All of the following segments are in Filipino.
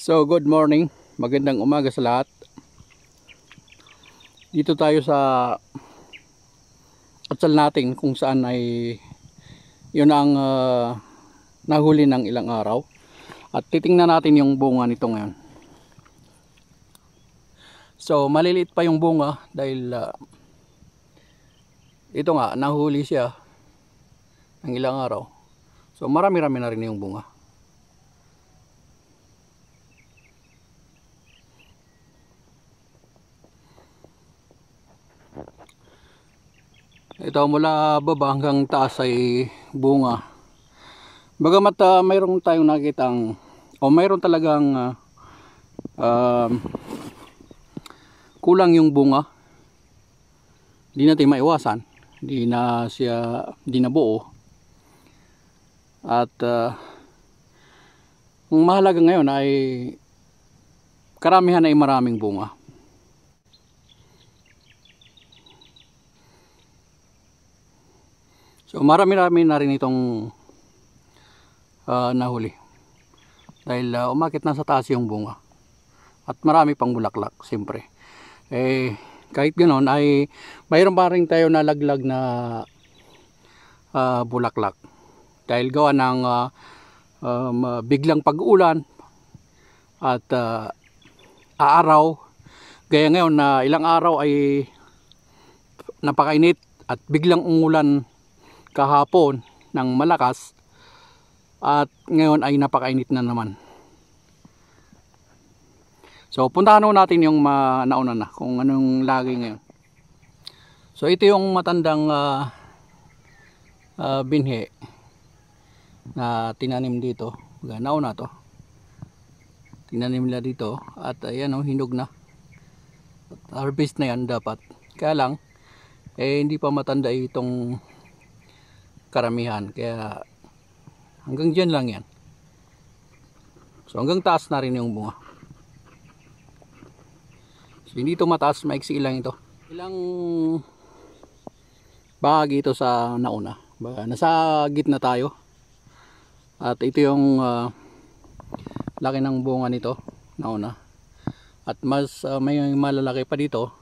So, good morning. Magandang umaga sa lahat. Dito tayo sa atsal natin kung saan ay yun ang nahuli ng ilang araw. At titingnan natin yung bunga nito ngayon. So, maliliit pa yung bunga dahil ito nga, nahuli siya ng ilang araw. So, marami-rami na rin yung bunga. Ito mula baba hanggang taas ay bunga. Bagamat mayroon tayong nakitang mayroon talagang kulang yung bunga. Hindi natin maiwasan. Hindi na buo. At ang mahalaga ngayon ay karamihan ay maraming bunga. So marami-rami na rin itong nahuli. Dahil umakit na sa taas yung bunga. At marami pang bulaklak, siyempre. Kahit ganoon ay mayroon pa rin tayo nalaglag na bulaklak. Dahil gawa ng biglang pag-ulan at aaraw. Gaya ngayon na ilang araw ay napakainit at biglang umulan kahapon ng malakas at ngayon ay napakainit na naman. So puntahan natin yung nauna na kung anong lagi ngayon. So ito yung matandang binhi na tinanim dito. Nauna to. Tinanim nila dito at ayan hinog na. At harvest na yan dapat. Kaya lang hindi pa matanda itong karamihan, kaya hanggang dyan lang yan. So hanggang taas na rin yung bunga. So hindi ito mataas, maiksi lang ito. Ilang bahagi ito sa nauna. Nasa gitna tayo. At ito yung laki ng bunga nito nauna. At mas may malalaki pa dito.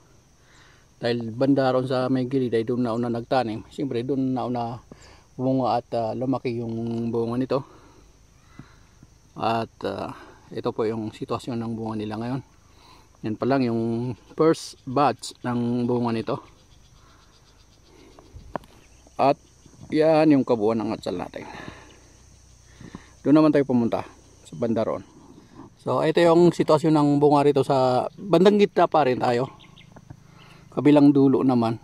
Dahil banda ron sa may gilid ay doon nauna nagtanim. Siyempre doon nauna bunga at lumaki yung bunga nito. At ito po yung sitwasyon ng bunga nila ngayon. Yan pa lang yung first batch ng bunga nito. At yan yung kabuuan ng atsal natin. Doon naman tayo pumunta sa banda ron. So ito yung sitwasyon ng bunga rito sa bandang gitna pa rin tayo. Kabilang dulo naman.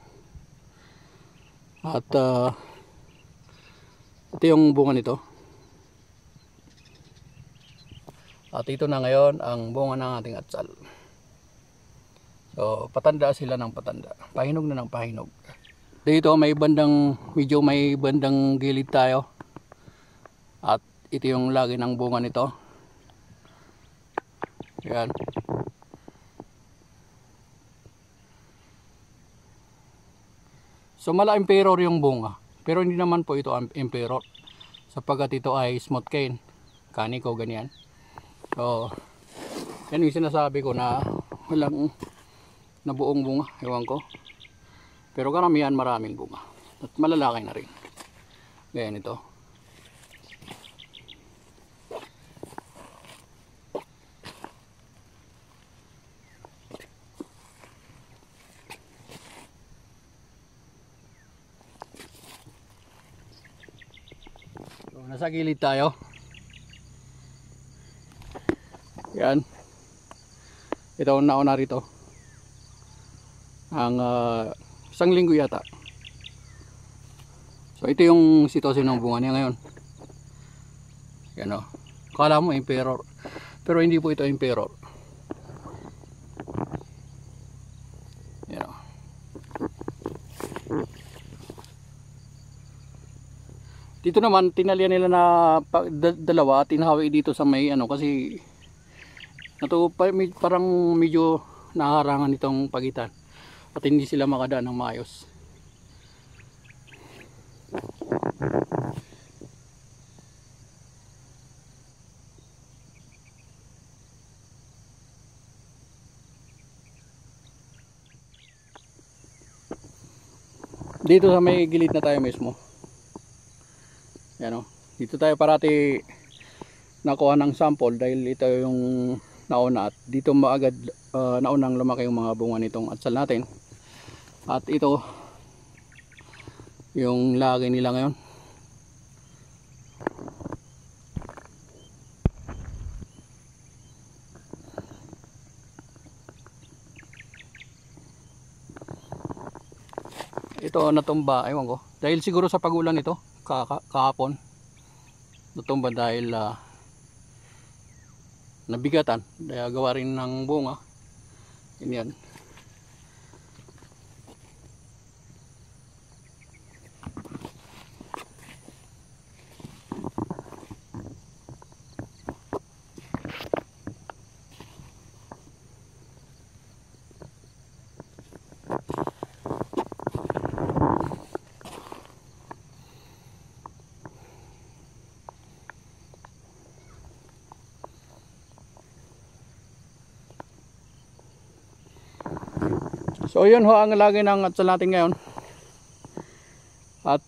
At ito yung bunga nito. At ito na ngayon ang bunga ng ating atsal. So patanda sila ng patanda. Pahinog na ng pahinog. Dito medyo may bandang gilid tayo. At ito yung lagi ng bunga nito. Yan. So mala emperor yung bunga. Pero hindi naman po ito emperor. Sapagkat ito ay smooth cane. Kaniko ganyan. So yan yung sinasabi ko na walang nabuong bunga. Ewan ko. Pero karamihan maraming bunga. At malalaki na rin. Ganyan ito. Nasa gilid tayo. Yan. Ito nauna rito. Ang isang linggo yata. So ito yung sitwasyon ng bunga niya ngayon. Yan o. Kala mo emperor. Pero hindi po ito emperor. Yan o. Dito naman tinalyan nila na dalawa, tinahawi dito sa may kasi parang medyo naharangan itong pagitan at hindi sila makadaan ng maayos. dito sa may gilid na tayo mismo. Yan o. Dito tayo parati nakuha ng sample dahil ito yung nauna at dito maagad naunang lumaki yung mga bunga nitong atsal natin. At ito yung lagi nila ngayon. Ito natumba, ewan ko. Dahil siguro sa pagulan ito kahapon. Natumba dahil nabigatan. Dahil gawa rin ng bunga. Yan. So yun ho ang lagi ng atsal natin ngayon. At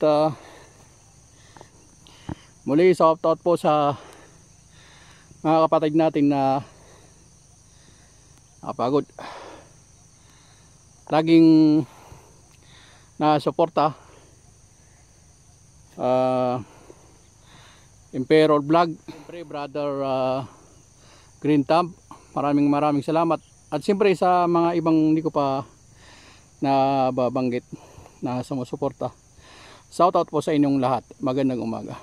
muli shout out po sa mga kapatid natin na nakapagod. Laging nasuporta. Emperor Vlog, siyempre brother Green Thumb, maraming salamat. At siyempre sa mga ibang hindi ko pa na babanggit na sumusuporta. Shout out po sa inyong lahat. Magandang umaga.